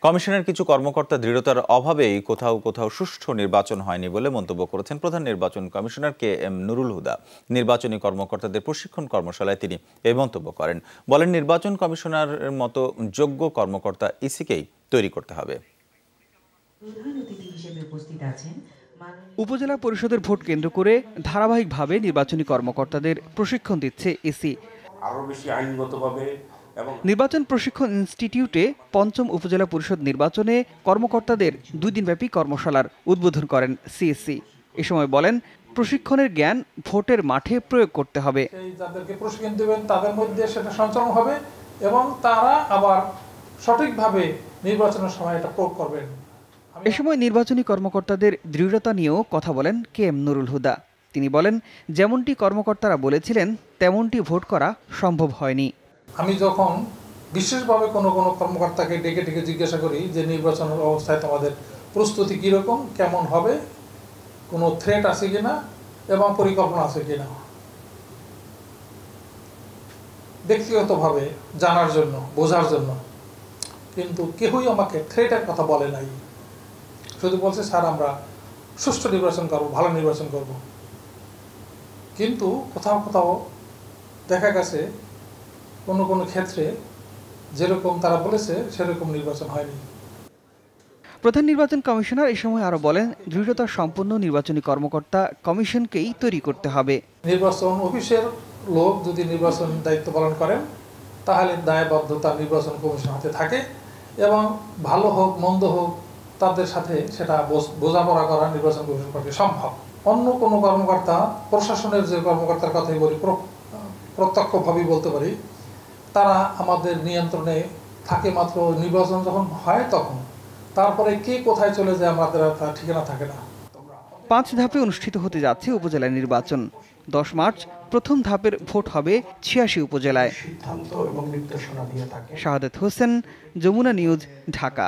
কমিশনের কিছু কর্মকর্তা দৃঢ়তার অভাবেই কোথাও কোথাও সুষ্ঠু নির্বাচন হয়নি বলে মন্তব্য করেছেন প্রধান নির্বাচন কমিশনার KM নুরুল হুদা। নির্বাচনী কর্মকর্তাদের প্রশিক্ষণ কর্মশালায় তিনি এই মন্তব্য করেন। বলেন, নির্বাচন কমিশনারের মতো যোগ্য কর্মকর্তা ইসিকেই তৈরি করতে হবে। উপজেলা পরিষদের ভোট কেন্দ্র করে ধারাবাহিকভাবে নির্বাচনী কর্মকর্তাদের প্রশিক্ষণ দিচ্ছে ইসি। আরো বেশি আইনগতভাবে নির্বাচন প্রশিক্ষণ ইনস্টিটিউটে পঞ্চম উপজেলা পরিষদ নির্বাচনে কর্মকর্তাদের 2 দিনব্যাপী কর্মশালার উদ্বোধন করেন সিএসসি। এ সময় বলেন, প্রশিক্ষণের জ্ঞান ভোটের মাঠে প্রয়োগ করতে হবে। যাদেরকে প্রশিক্ষণ দেবেন তাদের মধ্যে সেটা সঞ্চালন হবে এবং তারা আবার সঠিকভাবে নির্বাচনের সময় এটা প্রয়োগ করবেন। এ সময় নির্বাচনী কর্মকর্তাদের দৃঢ়তা নিয়েও কথা বলেন KM নুরুল হুদা। তিনি বলেন, যেমনটি কর্মকর্তারা বলেছিলেন তেমনটি ভোট করা সম্ভব হয়নি। আমি যখন বিশেষভাবে কোনো কর্মকর্তাকে ডেকে ডেকে জিজ্ঞাসা করি যে নির্বাচনের অবস্থায় তোমাদের প্রস্তুতি কীরকম, কেমন হবে, কোনো থ্রেট আছে কিনা এবং পরিকল্পনা আছে কিনা, ব্যক্তিগতভাবে জানার জন্য, বোঝার জন্য, কিন্তু কেউই আমাকে থ্রেটের কথা বলে নাই। শুধু বলছে, স্যার আমরা সুষ্ঠু নির্বাচন করব, ভালো নির্বাচন করব। কিন্তু কোথাও কোথাও দেখা গেছে কোনো ক্ষেত্রে যেরকম তারা বলেছে সেরকম নির্বাচন হয়নি। প্রধান নির্বাচন কমিশনার এই সময় আরো বলেন, দৃঢ়তা সম্পন্ন নির্বাচনী কর্মকর্তা কমিশনকেই তৈরি করতে হবে। নির্বাচন অফিসের লোক যদি নির্বাচন দায়িত্ব পালন করেন তাহলে দায়বদ্ধতা নির্বাচন কমিশন হাতে থাকে এবং ভালো হোক মন্দ হোক তাদের সাথে সেটা বোঝাপড়া করা নির্বাচন কমিশন পক্ষে সম্ভব। অন্য কোনো কর্মকর্তা, প্রশাসনের যে কর্মকর্তার কথাই বলি, প্রত্যক্ষভাবেই বলতে পারি, তারা আমাদের নিয়ন্ত্রণে থাকে মাত্র নির্বাচন যখন হয় তখন। তারপরে কে কোথায় চলে যায় আমাদের তার ঠিকানা থাকে না। 5 ধাপে অনুষ্ঠিত হতে যাচ্ছে উপজেলা নির্বাচন। 10 মার্চ প্রথম ধাপের ভোট হবে 86 উপজেলায়। শাহাদাত হোসেন, যমুনা নিউজ, ঢাকা।